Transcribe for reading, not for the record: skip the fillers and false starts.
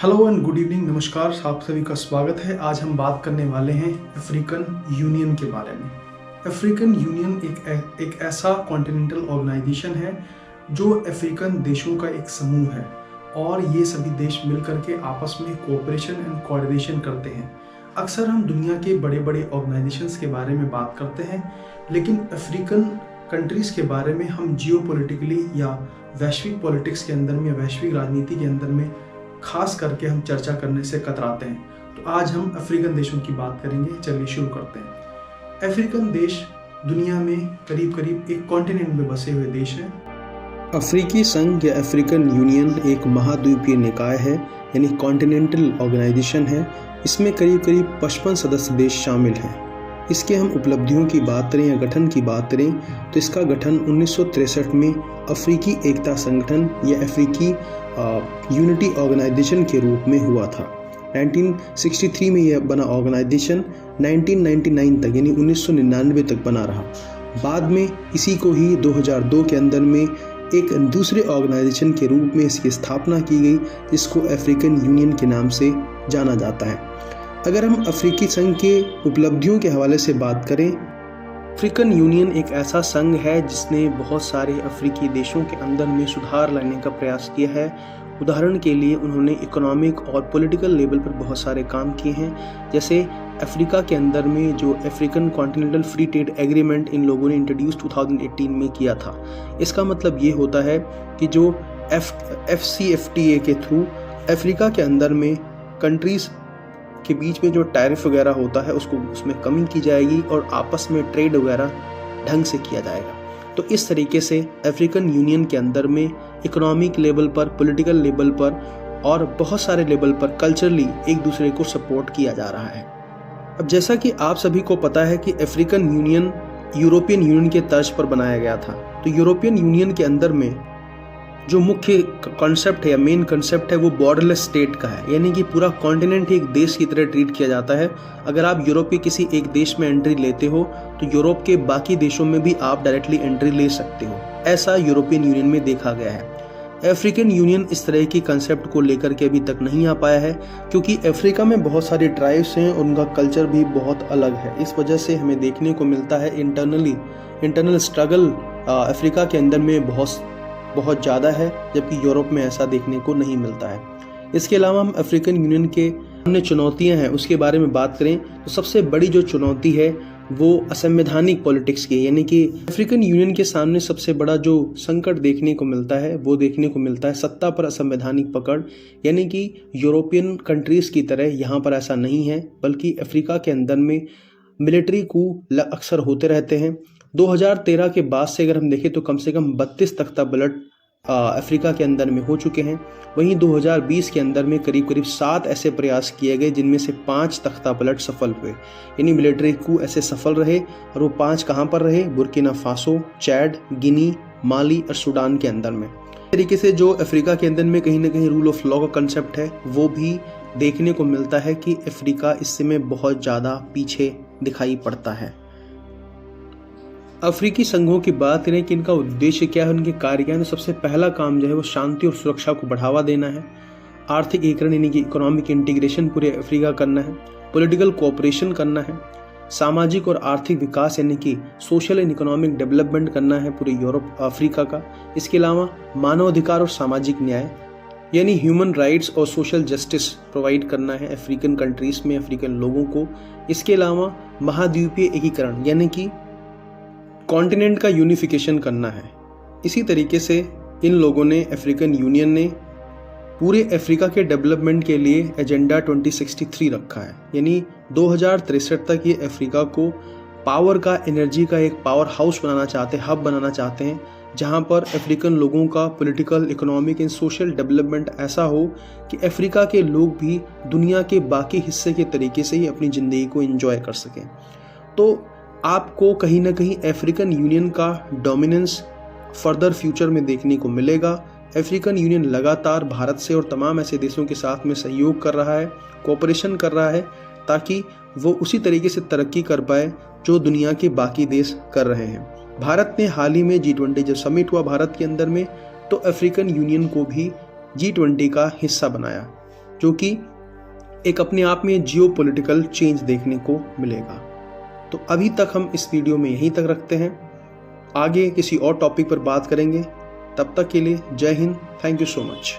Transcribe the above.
Hello and good evening, नमस्कार, आप सभी का स्वागत है। आज हम बात करने वाले हैं अफ्रीकन यूनियन के बारे में। अफ्रीकन यूनियन एक ऐसा कॉन्टिनेंटल ऑर्गेनाइजेशन है जो अफ्रीकन देशों का एक समूह है और ये सभी देश मिलकर के आपस में कोऑपरेशन एंड कोऑर्डिनेशन करते हैं। अक्सर हम दुनिया के बड़े बड़े ऑर्गेनाइजेशंस के बारे में बात करते हैं, लेकिन अफ्रीकन कंट्रीज़ के बारे में हम जियोपॉलिटिकली या वैश्विक पॉलिटिक्स के अंदर में या वैश्विक राजनीति के अंदर में खास करके हम चर्चा करने से कतराते हैं। तो आज हम अफ्रीकन देशों की बात करेंगे। चलिए शुरू करते हैं। अफ्रीकन देश दुनिया में करीब करीब एक कॉन्टिनेंट में बसे हुए देश हैं। अफ्रीकी संघ या अफ्रीकन यूनियन एक महाद्वीपीय निकाय है, यानी कॉन्टिनेंटल ऑर्गेनाइजेशन है। इसमें करीब करीब 55 सदस्य देश शामिल हैं। इसके हम उपलब्धियों की बात करें या गठन की बात करें तो इसका गठन 1963 में अफ्रीकी एकता संगठन या अफ्रीकी यूनिटी ऑर्गेनाइजेशन के रूप में हुआ था। 1963 में यह बना ऑर्गेनाइजेशन 1999 तक यानी 1999 तक बना रहा। बाद में इसी को ही 2002 के अंदर में एक दूसरे ऑर्गेनाइजेशन के रूप में इसकी स्थापना की गई, जिसको अफ्रीकन यूनियन के नाम से जाना जाता है। अगर हम अफ्रीकी संघ के उपलब्धियों के हवाले से बात करें, अफ्रीकन यूनियन एक ऐसा संघ है जिसने बहुत सारे अफ्रीकी देशों के अंदर में सुधार लाने का प्रयास किया है। उदाहरण के लिए उन्होंने इकोनॉमिक और पॉलिटिकल लेवल पर बहुत सारे काम किए हैं। जैसे अफ्रीका के अंदर में जो African continental free trade agreement in लोगों ने इंट्रोड्यूस 2018 में किया था। इसका मतलब ये होता है कि जो FCFTA के थ्रू अफ्रीका के अंदर में कंट्रीज़ के बीच में जो टैरिफ वगैरह होता है उसमें कमी की जाएगी और आपस में ट्रेड वगैरह ढंग से किया जाएगा। तो इस तरीके से अफ्रीकन यूनियन के अंदर में इकोनॉमिक लेवल पर, पॉलिटिकल लेवल पर और बहुत सारे लेवल पर कल्चरली एक दूसरे को सपोर्ट किया जा रहा है। अब जैसा कि आप सभी को पता है कि अफ्रीकन यूनियन यूरोपियन यूनियन के तर्ज पर बनाया गया था। तो यूरोपियन यूनियन के अंदर में जो मुख्य कॉन्सेप्ट है या मेन कॉन्सेप्ट है वो बॉर्डरलेस स्टेट का है, यानी कि पूरा कॉन्टिनेंट एक देश की तरह ट्रीट किया जाता है। अगर आप यूरोप के किसी एक देश में एंट्री लेते हो तो यूरोप के बाकी देशों में भी आप डायरेक्टली एंट्री ले सकते हो। ऐसा यूरोपियन यूनियन में देखा गया है। अफ्रीकन यूनियन इस तरह की कंसेप्ट को लेकर के अभी तक नहीं आ पाया है, क्योंकि अफ्रीका में बहुत सारी ट्राइब्स हैं और उनका कल्चर भी बहुत अलग है। इस वजह से हमें देखने को मिलता है इंटरनल स्ट्रगल अफ्रीका के अंदर में बहुत ज़्यादा है, जबकि यूरोप में ऐसा देखने को नहीं मिलता है। इसके अलावा हम अफ्रीकन यूनियन के सामने चुनौतियां हैं उसके बारे में बात करें तो सबसे बड़ी जो चुनौती है वो असंवैधानिक पॉलिटिक्स की, यानी कि अफ्रीकन यूनियन के सामने सबसे बड़ा जो संकट देखने को मिलता है वो देखने को मिलता है सत्ता पर असंवैधानिक पकड़। यानी कि यूरोपियन कंट्रीज़ की तरह यहाँ पर ऐसा नहीं है, बल्कि अफ्रीका के अंदर में मिलिट्री कूप अक्सर होते रहते हैं। 2013 के बाद से अगर हम देखें तो कम से कम 32 तख्ता पलट अफ्रीका के अंदर में हो चुके हैं। वहीं 2020 के अंदर में करीब करीब 7 ऐसे प्रयास किए गए जिनमें से 5 तख्ता पलट सफल हुए, यानी मिलिट्री कू ऐसे सफल रहे। और वो 5 कहाँ पर रहे? बुर्किना फासो, चैड, गिनी, माली और सूडान के अंदर में। इस तरीके से जो अफ्रीका के अंदर में कहीं ना कहीं रूल ऑफ लॉ का कंसेप्ट है वो भी देखने को मिलता है कि अफ्रीका इस समय बहुत ज़्यादा पीछे दिखाई पड़ता है। अफ्रीकी संघों की बात करें कि इनका उद्देश्य क्या है, उनके कार्य क्या है, तो सबसे पहला काम जो है वो शांति और सुरक्षा को बढ़ावा देना है। आर्थिक एकीकरण यानी कि इकोनॉमिक इंटीग्रेशन पूरे अफ्रीका करना है। पॉलिटिकल कोऑपरेशन करना है। सामाजिक और आर्थिक विकास यानी कि सोशल एंड इकोनॉमिक डेवलपमेंट करना है पूरे यूरोप अफ्रीका का। इसके अलावा मानवाधिकार और सामाजिक न्याय यानी ह्यूमन राइट्स और सोशल जस्टिस प्रोवाइड करना है अफ्रीकन कंट्रीज़ में अफ्रीकन लोगों को। इसके अलावा महाद्वीपीय एकीकरण यानी कि कॉन्टिनेंट का यूनिफिकेशन करना है। इसी तरीके से इन लोगों ने, अफ्रीकन यूनियन ने, पूरे अफ्रीका के डेवलपमेंट के लिए एजेंडा 2063 रखा है, यानी 2063 तक ये अफ्रीका को पावर का, एनर्जी का एक पावर हाउस बनाना चाहते हैं, हब बनाना चाहते हैं, जहां पर अफ्रीकन लोगों का political, economic and social development ऐसा हो कि अफ्रीका के लोग भी दुनिया के बाकी हिस्से के तरीके से ही अपनी ज़िंदगी को एंजॉय कर सकें। तो आपको कहीं ना कहीं अफ्रीकन यूनियन का डोमिनेंस फर्दर फ्यूचर में देखने को मिलेगा। अफ्रीकन यूनियन लगातार भारत से और तमाम ऐसे देशों के साथ में सहयोग कर रहा है, कोऑपरेशन कर रहा है, ताकि वो उसी तरीके से तरक्की कर पाए जो दुनिया के बाकी देश कर रहे हैं। भारत ने हाल ही में G20 जब समिट हुआ भारत के अंदर में, तो अफ्रीकन यूनियन को भी G20 का हिस्सा बनाया, जो कि एक अपने आप में जियोपॉलिटिकल चेंज देखने को मिलेगा। तो अभी तक हम इस वीडियो में यहीं तक रखते हैं, आगे किसी और टॉपिक पर बात करेंगे। तब तक के लिए जय Hind, thank you so much.